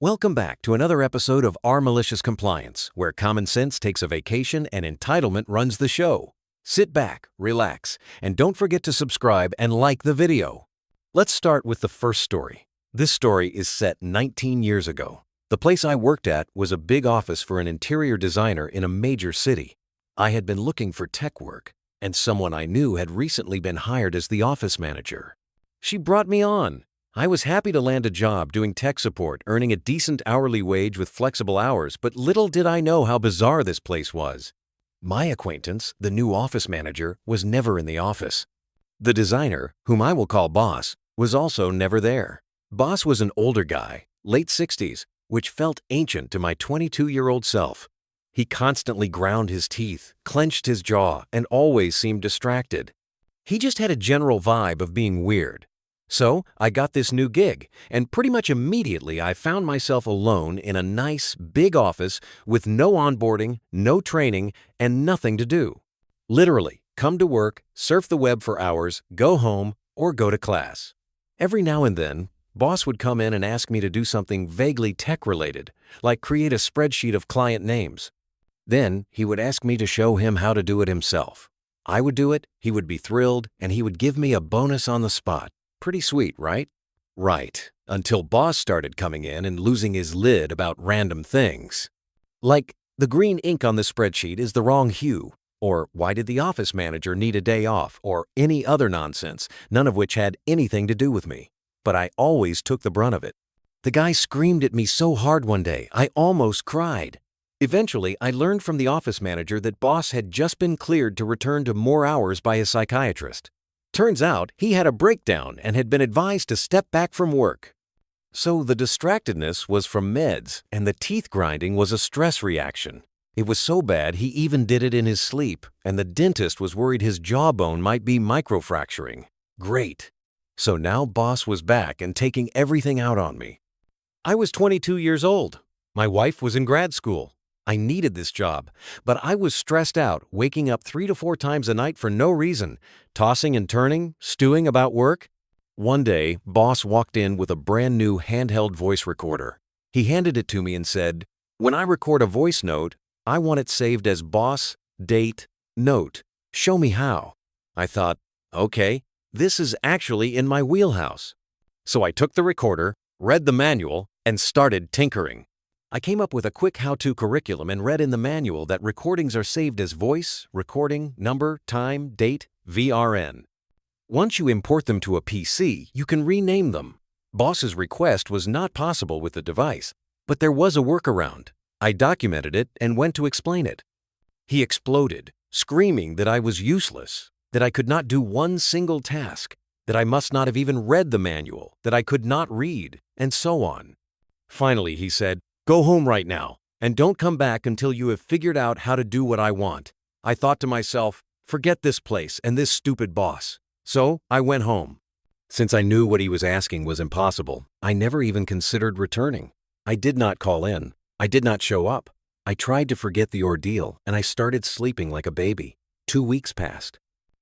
Welcome back to another episode of Our Malicious Compliance, where common sense takes a vacation and entitlement runs the show. Sit back, relax, and don't forget to subscribe and like the video. Let's start with the first story. This story is set 19 years ago. The place I worked at was a big office for an interior designer in a major city. I had been looking for tech work, and someone I knew had recently been hired as the office manager. She brought me on. I was happy to land a job doing tech support, earning a decent hourly wage with flexible hours, but little did I know how bizarre this place was. My acquaintance, the new office manager, was never in the office. The designer, whom I will call Boss, was also never there. Boss was an older guy, late 60s, which felt ancient to my 22-year-old self. He constantly ground his teeth, clenched his jaw, and always seemed distracted. He just had a general vibe of being weird. So I got this new gig, and pretty much immediately I found myself alone in a nice, big office with no onboarding, no training, and nothing to do. Literally, come to work, surf the web for hours, go home, or go to class. Every now and then, Boss would come in and ask me to do something vaguely tech-related, like create a spreadsheet of client names. Then he would ask me to show him how to do it himself. I would do it, he would be thrilled, and he would give me a bonus on the spot. Pretty sweet, right? Right, until Boss started coming in and losing his lid about random things. Like, the green ink on the spreadsheet is the wrong hue, or why did the office manager need a day off, or any other nonsense, none of which had anything to do with me. But I always took the brunt of it. The guy screamed at me so hard one day, I almost cried. Eventually, I learned from the office manager that Boss had just been cleared to return to more hours by a psychiatrist. Turns out he had a breakdown and had been advised to step back from work. So the distractedness was from meds, and the teeth grinding was a stress reaction. It was so bad he even did it in his sleep, and the dentist was worried his jawbone might be microfracturing. Great. So now Boss was back and taking everything out on me. I was 22 years old. My wife was in grad school. I needed this job, but I was stressed out, waking up 3 to 4 times a night for no reason, tossing and turning, stewing about work. One day, Boss walked in with a brand new handheld voice recorder. He handed it to me and said, "When I record a voice note, I want it saved as boss, date, note. Show me how." I thought, okay, this is actually in my wheelhouse. So I took the recorder, read the manual, and started tinkering. I came up with a quick how-to curriculum and read in the manual that recordings are saved as voice, recording, number, time, date, VRN. Once you import them to a PC, you can rename them. Boss's request was not possible with the device, but there was a workaround. I documented it and went to explain it. He exploded, screaming that I was useless, that I could not do one single task, that I must not have even read the manual, that I could not read, and so on. Finally, he said, "Go home right now, and don't come back until you have figured out how to do what I want." I thought to myself, forget this place and this stupid boss. So I went home. Since I knew what he was asking was impossible, I never even considered returning. I did not call in. I did not show up. I tried to forget the ordeal, and I started sleeping like a baby. 2 weeks passed.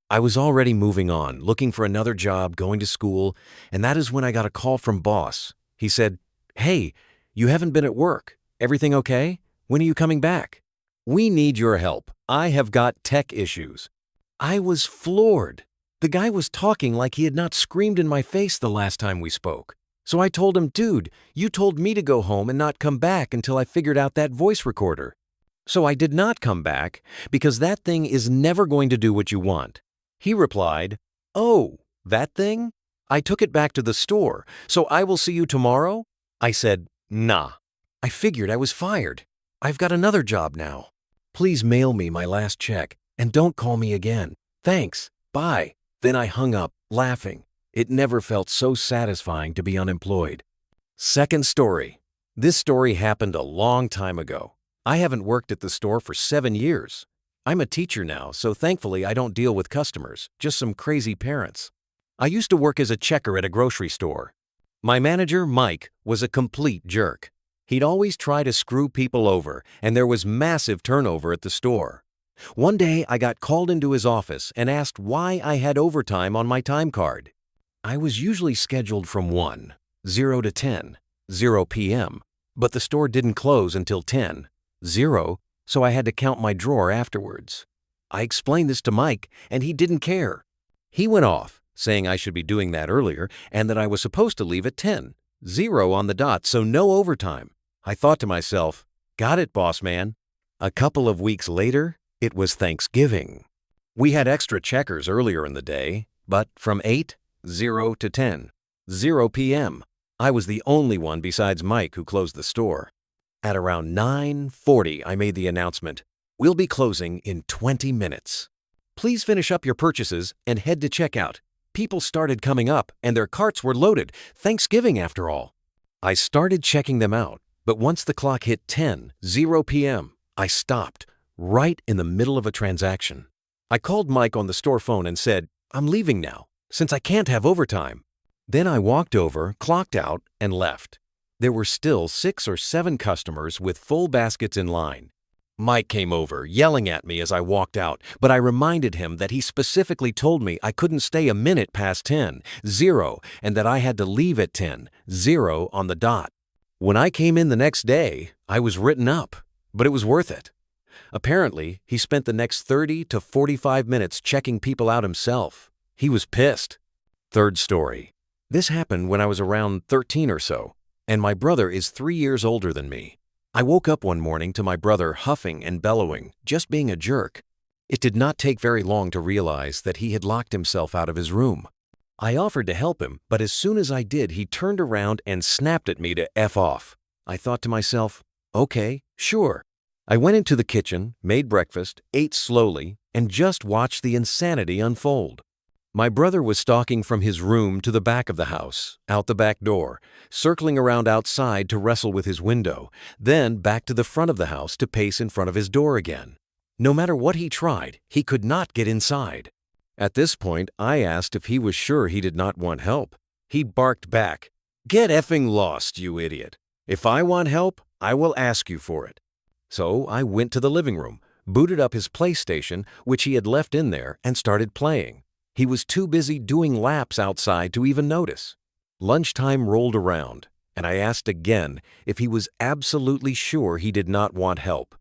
I was already moving on, looking for another job, going to school, and that is when I got a call from Boss. He said, "Hey, you haven't been at work. Everything okay? When are you coming back? We need your help. I have got tech issues." I was floored. The guy was talking like he had not screamed in my face the last time we spoke. So I told him, "Dude, you told me to go home and not come back until I figured out that voice recorder." So I did not come back because that thing is never going to do what you want. He replied, "Oh, that thing? I took it back to the store, so I will see you tomorrow?" I said, "Nah." I figured I was fired. I've got another job now. Please mail me my last check and don't call me again. Thanks. Bye. Then I hung up, laughing. It never felt so satisfying to be unemployed. Second story. This story happened a long time ago. I haven't worked at the store for 7 years. I'm a teacher now, so thankfully I don't deal with customers, just some crazy parents. I used to work as a checker at a grocery store. My manager, Mike, was a complete jerk. He'd always try to screw people over, and there was massive turnover at the store. One day, I got called into his office and asked why I had overtime on my time card. I was usually scheduled from 1, 0 to 10, 0 p.m., But the store didn't close until 10:00, so I had to count my drawer afterwards. I explained this to Mike, and he didn't care. He went off, saying I should be doing that earlier and that I was supposed to leave at 10:00 on the dot, so no overtime. I thought to myself, got it, boss man. A couple of weeks later, it was Thanksgiving. We had extra checkers earlier in the day, but from 8:00 to 10:00 p.m., I was the only one besides Mike who closed the store. At around 9:40, I made the announcement, "We'll be closing in 20 minutes. Please finish up your purchases and head to checkout." People started coming up, and their carts were loaded. Thanksgiving, after all. I started checking them out, but once the clock hit 10:00 p.m., I stopped, right in the middle of a transaction. I called Mike on the store phone and said, "I'm leaving now, since I can't have overtime." Then I walked over, clocked out, and left. There were still 6 or 7 customers with full baskets in line. Mike came over, yelling at me as I walked out, but I reminded him that he specifically told me I couldn't stay a minute past 10:00 and that I had to leave at 10:00 on the dot. When I came in the next day, I was written up, but it was worth it. Apparently, he spent the next 30 to 45 minutes checking people out himself. He was pissed. Third story. This happened when I was around 13 or so, and my brother is 3 years older than me. I woke up one morning to my brother huffing and bellowing, just being a jerk. It did not take very long to realize that he had locked himself out of his room. I offered to help him, but as soon as I did, he turned around and snapped at me to F off. I thought to myself, okay, sure. I went into the kitchen, made breakfast, ate slowly, and just watched the insanity unfold. My brother was stalking from his room to the back of the house, out the back door, circling around outside to wrestle with his window, then back to the front of the house to pace in front of his door again. No matter what he tried, he could not get inside. At this point, I asked if he was sure he did not want help. He barked back, "Get effing lost, you idiot. If I want help, I will ask you for it." So I went to the living room, booted up his PlayStation, which he had left in there, and started playing. He was too busy doing laps outside to even notice. Lunchtime rolled around, and I asked again if he was absolutely sure he did not want help.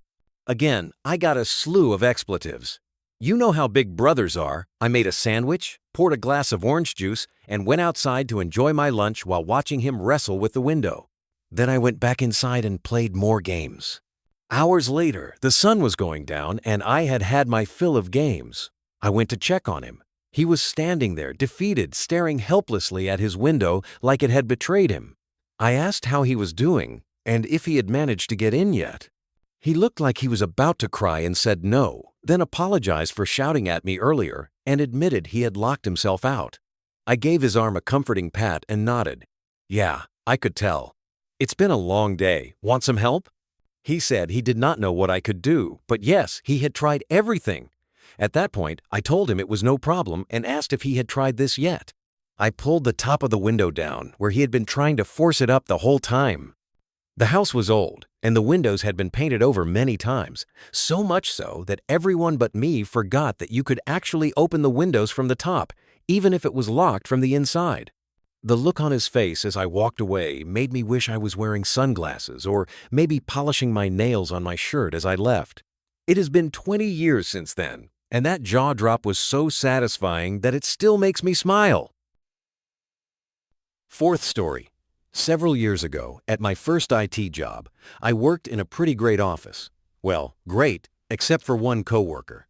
Again, I got a slew of expletives. You know how big brothers are. I made a sandwich, poured a glass of orange juice, and went outside to enjoy my lunch while watching him wrestle with the window. Then I went back inside and played more games. Hours later, the sun was going down, and I had had my fill of games. I went to check on him. He was standing there, defeated, staring helplessly at his window like it had betrayed him. I asked how he was doing and if he had managed to get in yet. He looked like he was about to cry and said no, then apologized for shouting at me earlier and admitted he had locked himself out. I gave his arm a comforting pat and nodded. Yeah, I could tell. It's been a long day. Want some help? He said he did not know what I could do, but yes, he had tried everything. At that point, I told him it was no problem and asked if he had tried this yet. I pulled the top of the window down where he had been trying to force it up the whole time. The house was old, and the windows had been painted over many times, so much so that everyone but me forgot that you could actually open the windows from the top, even if it was locked from the inside. The look on his face as I walked away made me wish I was wearing sunglasses or maybe polishing my nails on my shirt as I left. It has been 20 years since then, and that jaw drop was so satisfying that it still makes me smile. Fourth story. Several years ago, at my first IT job, I worked in a pretty great office. Well, great, except for one coworker.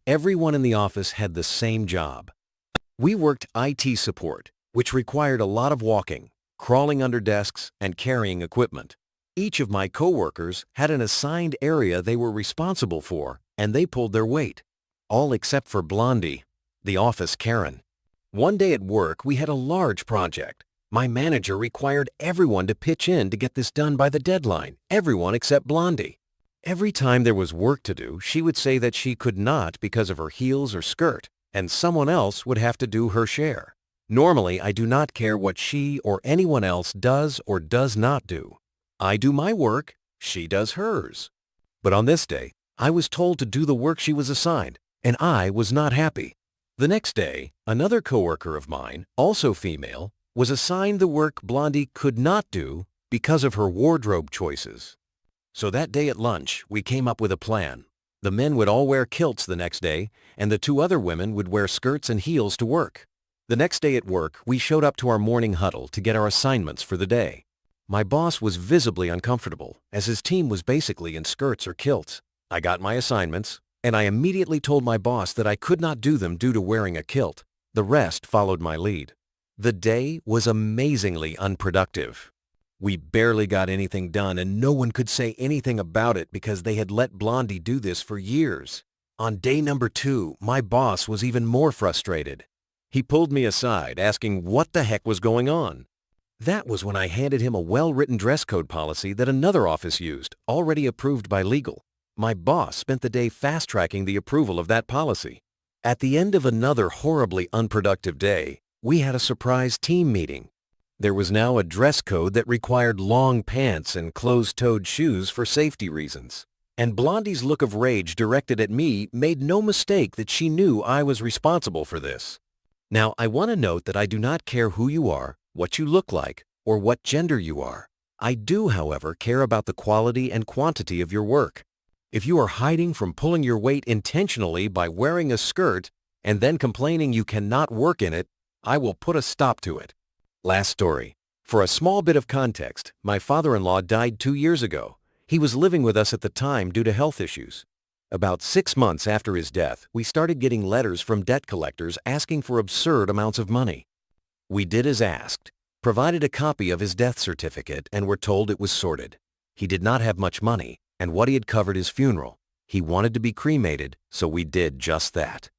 Everyone in the office had the same job. We worked IT support, which required a lot of walking, crawling under desks, and carrying equipment. Each of my coworkers had an assigned area they were responsible for, and they pulled their weight. All except for Blondie, the office Karen. One day at work, we had a large project. My manager required everyone to pitch in to get this done by the deadline, everyone except Blondie. Every time there was work to do, she would say that she could not because of her heels or skirt, and someone else would have to do her share. Normally, I do not care what she or anyone else does or does not do. I do my work, she does hers. But on this day, I was told to do the work she was assigned, and I was not happy. The next day, another coworker of mine, also female, was assigned the work Blondie could not do because of her wardrobe choices. So that day at lunch, we came up with a plan. The men would all wear kilts the next day, and the two other women would wear skirts and heels to work. The next day at work, we showed up to our morning huddle to get our assignments for the day. My boss was visibly uncomfortable, as his team was basically in skirts or kilts. I got my assignments, and I immediately told my boss that I could not do them due to wearing a kilt. The rest followed my lead. The day was amazingly unproductive. We barely got anything done, and no one could say anything about it because they had let Blondie do this for years. On day number 2, my boss was even more frustrated. He pulled me aside, asking what the heck was going on. That was when I handed him a well-written dress code policy that another office used, already approved by legal. My boss spent the day fast-tracking the approval of that policy. At the end of another horribly unproductive day, we had a surprise team meeting. There was now a dress code that required long pants and closed-toed shoes for safety reasons. And Blondie's look of rage directed at me made no mistake that she knew I was responsible for this. Now, I want to note that I do not care who you are, what you look like, or what gender you are. I do, however, care about the quality and quantity of your work. If you are hiding from pulling your weight intentionally by wearing a skirt and then complaining you cannot work in it, I will put a stop to it. Last story. For a small bit of context, my father-in-law died 2 years ago. He was living with us at the time due to health issues. About 6 months after his death, we started getting letters from debt collectors asking for absurd amounts of money. We did as asked, provided a copy of his death certificate, and were told it was sorted. He did not have much money, and what he had covered his funeral. He wanted to be cremated, so we did just that.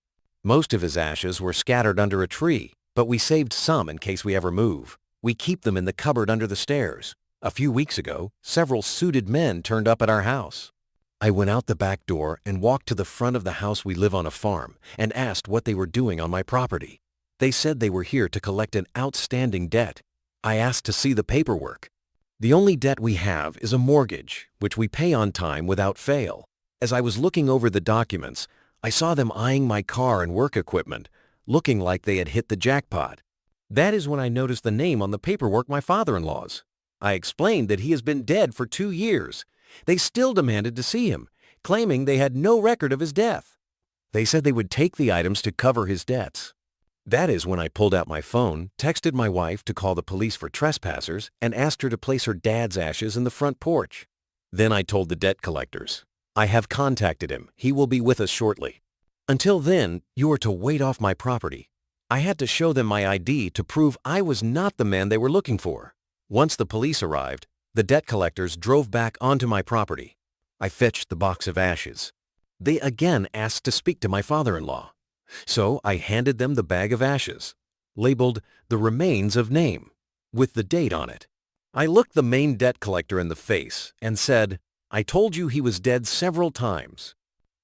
Most of his ashes were scattered under a tree, but we saved some in case we ever move. We keep them in the cupboard under the stairs. A few weeks ago, several suited men turned up at our house. I went out the back door and walked to the front of the house. We live on a farm, and asked what they were doing on my property. They said they were here to collect an outstanding debt. I asked to see the paperwork. The only debt we have is a mortgage, which we pay on time without fail. As I was looking over the documents, I saw them eyeing my car and work equipment, looking like they had hit the jackpot. That is when I noticed the name on the paperwork my father-in-law's. I explained that he has been dead for 2 years. They still demanded to see him, claiming they had no record of his death. They said they would take the items to cover his debts. That is when I pulled out my phone, texted my wife to call the police for trespassers, and asked her to place her dad's ashes in the front porch. Then I told the debt collectors, "I have contacted him. He will be with us shortly. Until then, you are to wait off my property." I had to show them my ID to prove I was not the man they were looking for. Once the police arrived, the debt collectors drove back onto my property. I fetched the box of ashes. They again asked to speak to my father-in-law. So I handed them the bag of ashes, labeled "The Remains of Name," with the date on it. I looked the main debt collector in the face and said, "I told you he was dead several times.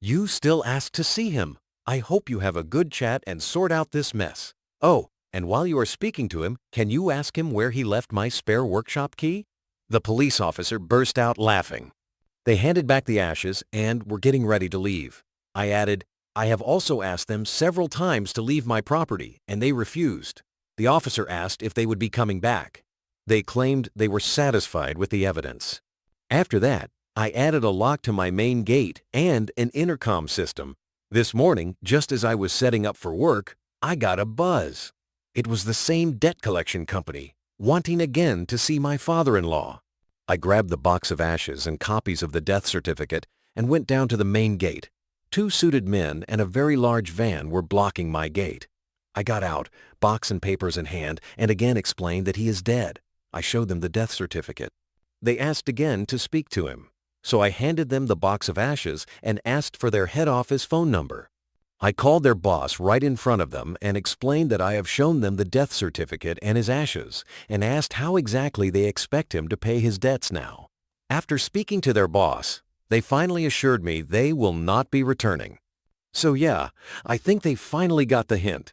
You still ask to see him. I hope you have a good chat and sort out this mess. Oh, and while you are speaking to him, can you ask him where he left my spare workshop key?" The police officer burst out laughing. They handed back the ashes and were getting ready to leave. I added, "I have also asked them several times to leave my property, and they refused." The officer asked if they would be coming back. They claimed they were satisfied with the evidence. After that, I added a lock to my main gate and an intercom system. This morning, just as I was setting up for work, I got a buzz. It was the same debt collection company, wanting again to see my father-in-law. I grabbed the box of ashes and copies of the death certificate and went down to the main gate. 2 suited men and a very large van were blocking my gate. I got out, box and papers in hand, and again explained that he is dead. I showed them the death certificate. They asked again to speak to him. So I handed them the box of ashes and asked for their head office phone number. I called their boss right in front of them and explained that I have shown them the death certificate and his ashes, and asked how exactly they expect him to pay his debts now. After speaking to their boss, they finally assured me they will not be returning. So yeah, I think they finally got the hint.